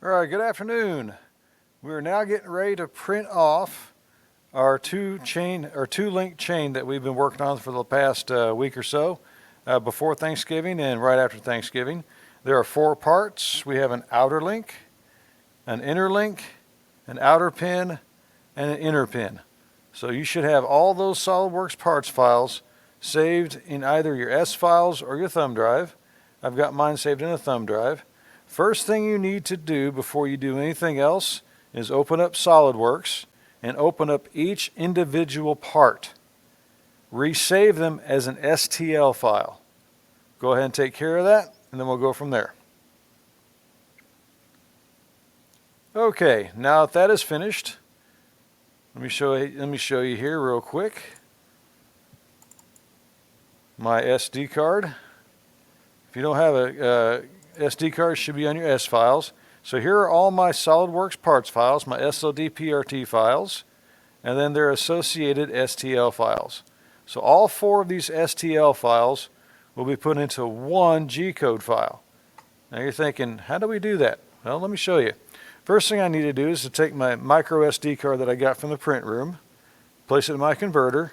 All right, good afternoon. We're now getting ready to print off our two link chain that we've been working on for the past week or so, before Thanksgiving and right after Thanksgiving. There are 4 parts. We have an outer link, an inner link, an outer pin, and an inner pin. So you should have all those SolidWorks parts files saved in either your S files or your thumb drive. I've got mine saved in a thumb drive. First thing you need to do before you do anything else is open up SolidWorks and open up each individual part. Resave them as an STL file. Go ahead and take care of that, and then we'll go from there. Okay, now that that is finished, let me show you here real quick. My SD card. If you don't have a SD card, it should be on your S files. So here are all my SolidWorks parts files, my SLDPRT files, and then their associated STL files. So all 4 of these STL files will be put into one G-code file. Now you're thinking, how do we do that? Well, let me show you. First thing I need to do is to take my micro SD card that I got from the print room, place it in my converter,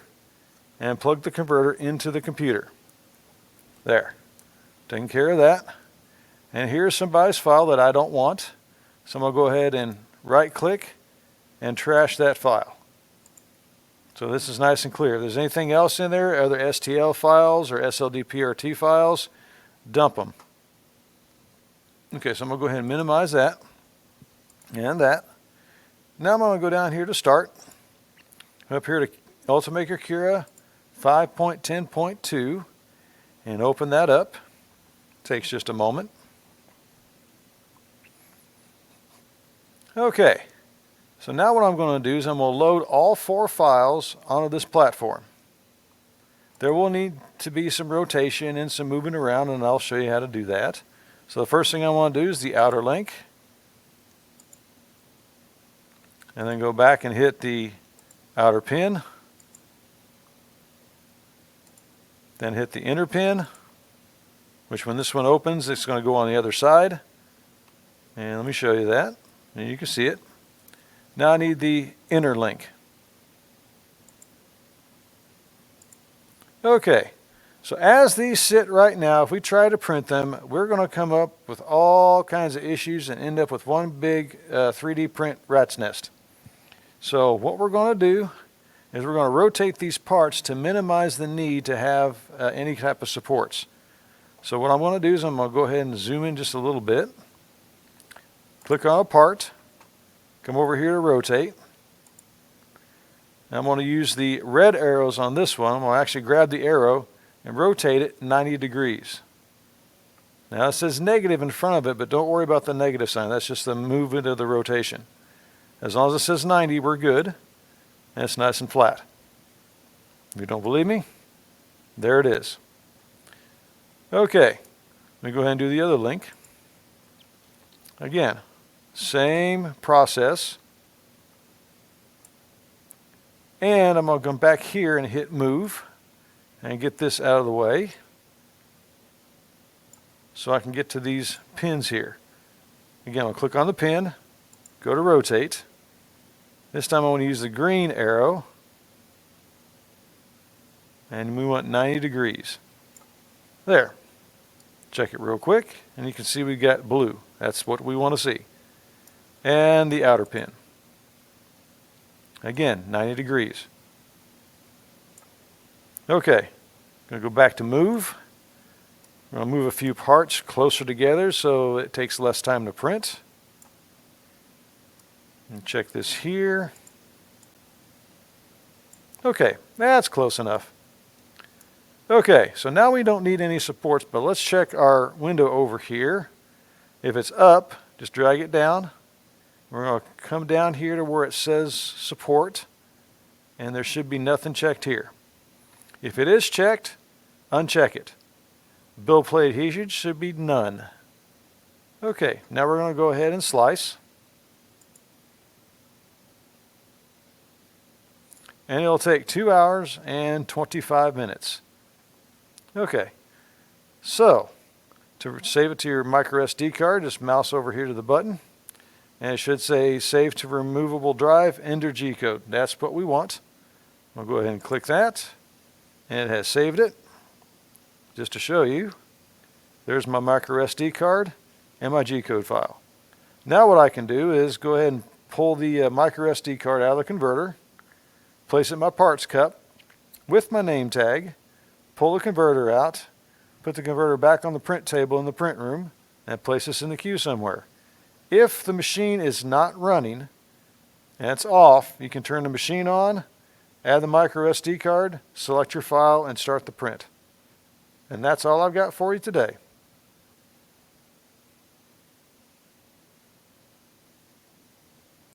and plug the converter into the computer. There. Taking care of that. And here's somebody's file that I don't want. So I'm going to go ahead and right click and trash that file. So this is nice and clear. If there's anything else in there, other STL files or SLDPRT files, dump them. Okay, so I'm going to go ahead and minimize that and that. Now I'm going to go down here to start. Up here to Ultimaker Cura 5.10.2 and open that up. Takes just a moment. Okay, so now what I'm going to do is I'm going to load all 4 files onto this platform. There will need to be some rotation and some moving around, and I'll show you how to do that. So the first thing I want to do is the outer link, and then go back and hit the outer pin, then hit the inner pin, which when this one opens, it's going to go on the other side. And let me show you that. And you can see it. Now I need the inner link. Okay, so as these sit right now, if we try to print them, we're going to come up with all kinds of issues and end up with one big 3D print rat's nest. So what we're going to do is we're going to rotate these parts to minimize the need to have any type of supports. So what I'm going to do is I'm going to go ahead and zoom in just a little bit. Click on a part, come over here to rotate. Now I'm going to use the red arrows on this one. I'm going to actually grab the arrow and rotate it 90 degrees. Now it says negative in front of it, but don't worry about the negative sign. That's just the movement of the rotation. As long as it says 90, we're good. And it's nice and flat. If you don't believe me, there it is. Okay, let me go ahead and do the other link. Again, same process. And I'm going to come back here and hit move and get this out of the way so I can get to these pins here. Again, I'll click on the pin, go to rotate. This time I want to use the green arrow and we want 90 degrees. There. Check it real quick and you can see we got blue. That's what we want to see. And the outer pin. Again, 90 degrees. Okay, going to go back to move. I'm going to move a few parts closer together so it takes less time to print. And check this here. Okay, that's close enough. Okay, so now we don't need any supports, but let's check our window over here. If it's up, just drag it down. We're going to come down here to where it says support, and there should be nothing checked here. If it is checked, uncheck it. Build plate adhesion should be none. Okay, now we're going to go ahead and slice. And it'll take 2 hours and 25 minutes. Okay, so to save it to your micro SD card, just mouse over here to the button, and it should say save to removable drive, enter G code. That's what we want. I'll go ahead and click that, and it has saved it. Just to show you, there's my micro SD card and my G code file. Now what I can do is go ahead and pull the micro SD card out of the converter, place it in my parts cup with my name tag, pull the converter out, put the converter back on the print table in the print room, and place this in the queue somewhere. If the machine is not running and it's off, you can turn the machine on, add the micro SD card, select your file, and start the print. And that's all I've got for you today.